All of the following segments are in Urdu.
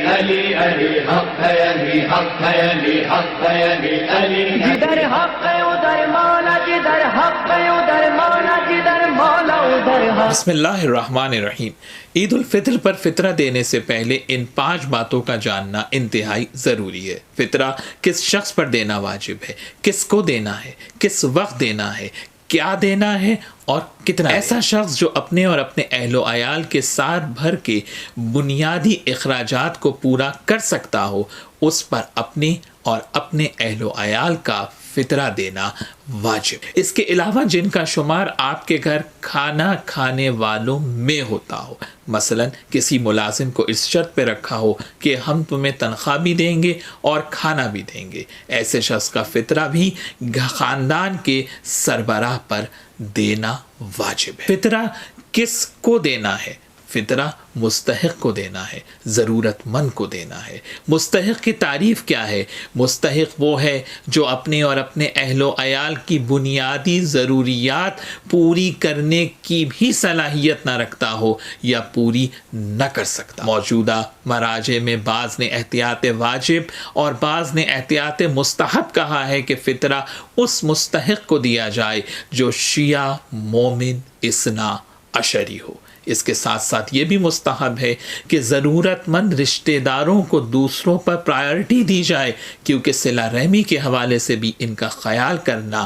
علی علی حق ہے، علی حق ہے، علی حق ہے، علی علی جدھر حق ہے ادھر مولا، جدھر حق ہے ادھر مولا، جدھر مولا ادھر حق۔ بسم اللہ الرحمن الرحیم۔ عید الفطر پر فطرہ دینے سے پہلے ان 5 باتوں کا جاننا انتہائی ضروری ہے۔ فطرہ کس شخص پر دینا واجب ہے، کس کو دینا ہے، کس وقت دینا ہے، کیا دینا ہے اور کتنا۔ ایسا شخص جو اپنے اور اپنے اہل و عیال کے سال بھر کے بنیادی اخراجات کو پورا کر سکتا ہو، اس پر اپنے اور اپنے اہل و عیال کا فطرہ دینا واجب ہے۔ اس کے علاوہ جن کا شمار آپ کے گھر کھانا کھانے والوں میں ہوتا ہو، مثلا کسی ملازم کو اس شرط پہ رکھا ہو کہ ہم تمہیں تنخواہ بھی دیں گے اور کھانا بھی دیں گے، ایسے شخص کا فطرہ بھی خاندان کے سربراہ پر دینا واجب ہے۔ فطرہ کس کو دینا ہے؟ فطرہ مستحق کو دینا ہے، ضرورت مند کو دینا ہے۔ مستحق کی تعریف کیا ہے؟ مستحق وہ ہے جو اپنے اور اپنے اہل و عیال کی بنیادی ضروریات پوری کرنے کی بھی صلاحیت نہ رکھتا ہو یا پوری نہ کر سکتا۔ موجودہ مراجع میں بعض نے احتیاط واجب اور بعض نے احتیاط مستحب کہا ہے کہ فطرہ اس مستحق کو دیا جائے جو شیعہ مومن اثنا عشری ہو۔ اس کے ساتھ ساتھ یہ بھی مستحب ہے کہ ضرورت مند رشتہ داروں کو دوسروں پر پرائرٹی دی جائے، کیونکہ صلہ رحمی کے حوالے سے بھی ان کا خیال کرنا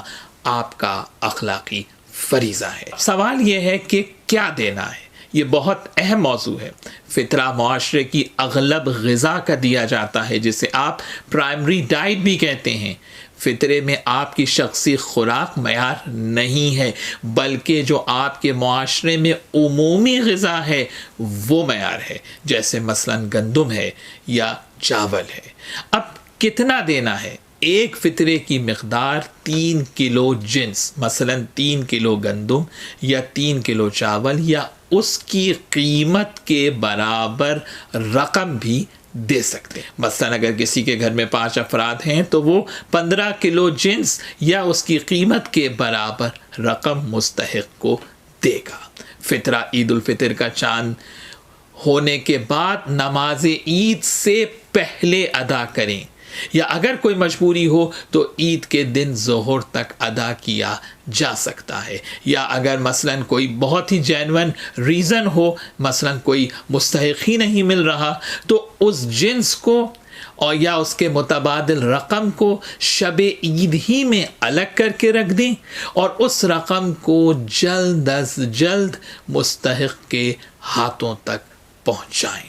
آپ کا اخلاقی فریضہ ہے۔ سوال یہ ہے کہ کیا دینا ہے؟ یہ بہت اہم موضوع ہے۔ فطرہ معاشرے کی اغلب غذا کا دیا جاتا ہے، جسے آپ پرائمری ڈائٹ بھی کہتے ہیں۔ فطرے میں آپ کی شخصی خوراک معیار نہیں ہے، بلکہ جو آپ کے معاشرے میں عمومی غذا ہے وہ معیار ہے، جیسے مثلا گندم ہے یا چاول ہے۔ اب کتنا دینا ہے؟ ایک فطرے کی مقدار 3 کلو جنس، مثلا 3 کلو گندم یا 3 کلو چاول یا اس کی قیمت کے برابر رقم بھی دے سکتے ہیں۔ مثلا اگر کسی کے گھر میں 5 افراد ہیں تو وہ 15 کلو جنس یا اس کی قیمت کے برابر رقم مستحق کو دے گا۔ فطرہ عید الفطر کا چاند ہونے کے بعد نماز عید سے پہلے ادا کریں، یا اگر کوئی مجبوری ہو تو عید کے دن ظہر تک ادا کیا جا سکتا ہے، یا اگر مثلا کوئی بہت ہی جینون ریزن ہو، مثلا کوئی مستحق ہی نہیں مل رہا، تو اس جنس کو اور یا اس کے متبادل رقم کو شب عید ہی میں الگ کر کے رکھ دیں اور اس رقم کو جلد از جلد مستحق کے ہاتھوں تک پہنچائیں۔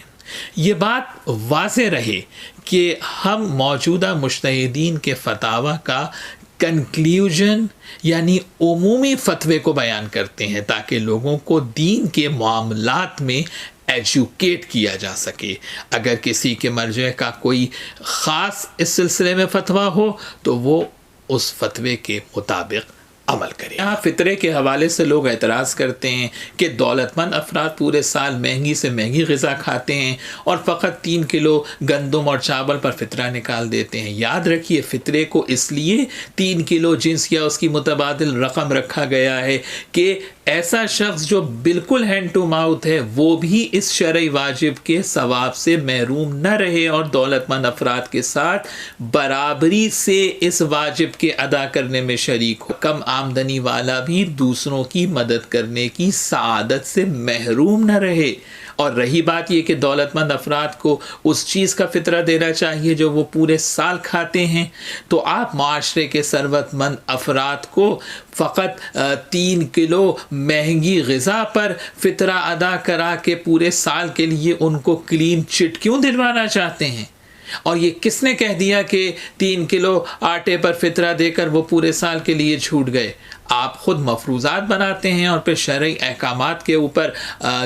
یہ بات واضح رہے کہ ہم موجودہ مجتہدین کے فتاوی کا کنکلیوژن یعنی عمومی فتوے کو بیان کرتے ہیں، تاکہ لوگوں کو دین کے معاملات میں ایجوکیٹ کیا جا سکے۔ اگر کسی کے مرجع کا کوئی خاص اس سلسلے میں فتویٰ ہو تو وہ اس فتوے کے مطابق عمل کرے۔ یہاں فطرے کے حوالے سے لوگ اعتراض کرتے ہیں کہ دولت مند افراد پورے سال مہنگی سے مہنگی غذا کھاتے ہیں اور فقط 3 کلو گندم اور چاول پر فطرہ نکال دیتے ہیں۔ یاد رکھیے، فطرے کو اس لیے 3 کلو جنس یا اس کی متبادل رقم رکھا گیا ہے کہ ایسا شخص جو بالکل ہینڈ ٹو ماؤتھ ہے وہ بھی اس شرعی واجب کے ثواب سے محروم نہ رہے اور دولت مند افراد کے ساتھ برابری سے اس واجب کے ادا کرنے میں شریک ہو۔ کم آمدنی والا بھی دوسروں کی مدد کرنے کی سعادت سے محروم نہ رہے۔ اور رہی بات یہ کہ دولت مند افراد کو اس چیز کا فطرہ دینا چاہیے جو وہ پورے سال کھاتے ہیں، تو آپ معاشرے کے ثروت مند افراد کو فقط 3 کلو مہنگی غذا پر فطرہ ادا کرا کے پورے سال کے لیے ان کو کلین چٹ کیوں دلوانا چاہتے ہیں؟ اور یہ کس نے کہہ دیا کہ 3 کلو آٹے پر فطرہ دے کر وہ پورے سال کے لیے چھوٹ گئے؟ آپ خود مفروضات بناتے ہیں اور پھر شرعی احکامات کے اوپر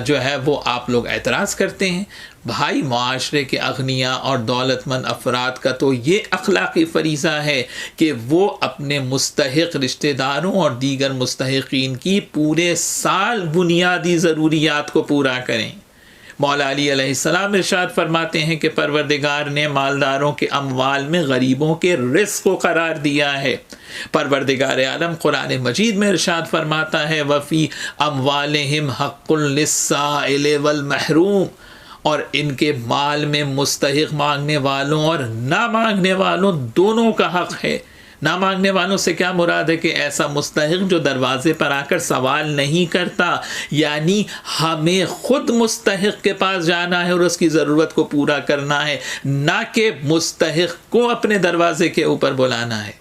جو ہے وہ آپ لوگ اعتراض کرتے ہیں۔ بھائی، معاشرے کے اغنیاء اور دولت مند افراد کا تو یہ اخلاقی فریضہ ہے کہ وہ اپنے مستحق رشتہ داروں اور دیگر مستحقین کی پورے سال بنیادی ضروریات کو پورا کریں۔ مولا علی علیہ السلام ارشاد فرماتے ہیں کہ پروردگار نے مالداروں کے اموال میں غریبوں کے رزق کو قرار دیا ہے۔ پروردگار عالم قرآن مجید میں ارشاد فرماتا ہے وَفِي أَمْوَالِهِمْ حَقٌّ لِلسَّائِلِ وَالْمَحْرُومِ، اور ان کے مال میں مستحق مانگنے والوں اور نہ مانگنے والوں دونوں کا حق ہے۔ نہ مانگنے والوں سے کیا مراد ہے کہ ایسا مستحق جو دروازے پر آ کر سوال نہیں کرتا، یعنی ہمیں خود مستحق کے پاس جانا ہے اور اس کی ضرورت کو پورا کرنا ہے، نہ کہ مستحق کو اپنے دروازے کے اوپر بلانا ہے۔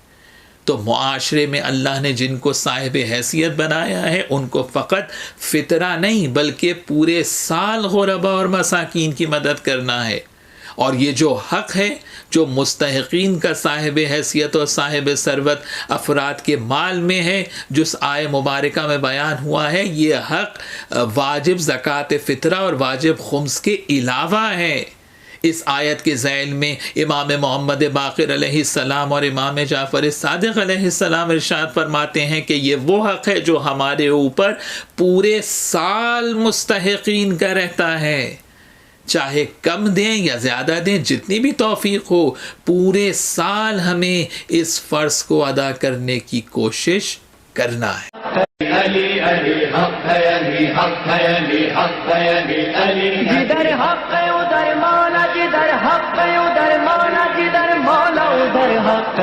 تو معاشرے میں اللہ نے جن کو صاحب حیثیت بنایا ہے ان کو فقط فطرہ نہیں بلکہ پورے سال غربا اور مساکین کی مدد کرنا ہے۔ اور یہ جو حق ہے جو مستحقین کا صاحب حیثیت اور صاحب ثروت افراد کے مال میں ہے، جو اس آیہ مبارکہ میں بیان ہوا ہے، یہ حق واجب زکوٰۃ فطرہ اور واجب خمس کے علاوہ ہے۔ اس آیت کے ذیل میں امام محمد باقر علیہ السلام اور امام جعفر صادق علیہ السلام ارشاد فرماتے ہیں کہ یہ وہ حق ہے جو ہمارے اوپر پورے سال مستحقین کا رہتا ہے، چاہے کم دیں یا زیادہ دیں، جتنی بھی توفیق ہو، پورے سال ہمیں اس فرض کو ادا کرنے کی کوشش کرنا ہے۔ علی علی حق ہے، علی حق ہے، علی حق ہے، علی علی جدھر حق ہے ادھر مولا، جدھر حق ہے ادھر مولا، جدھر مولا ادھر حق ہے۔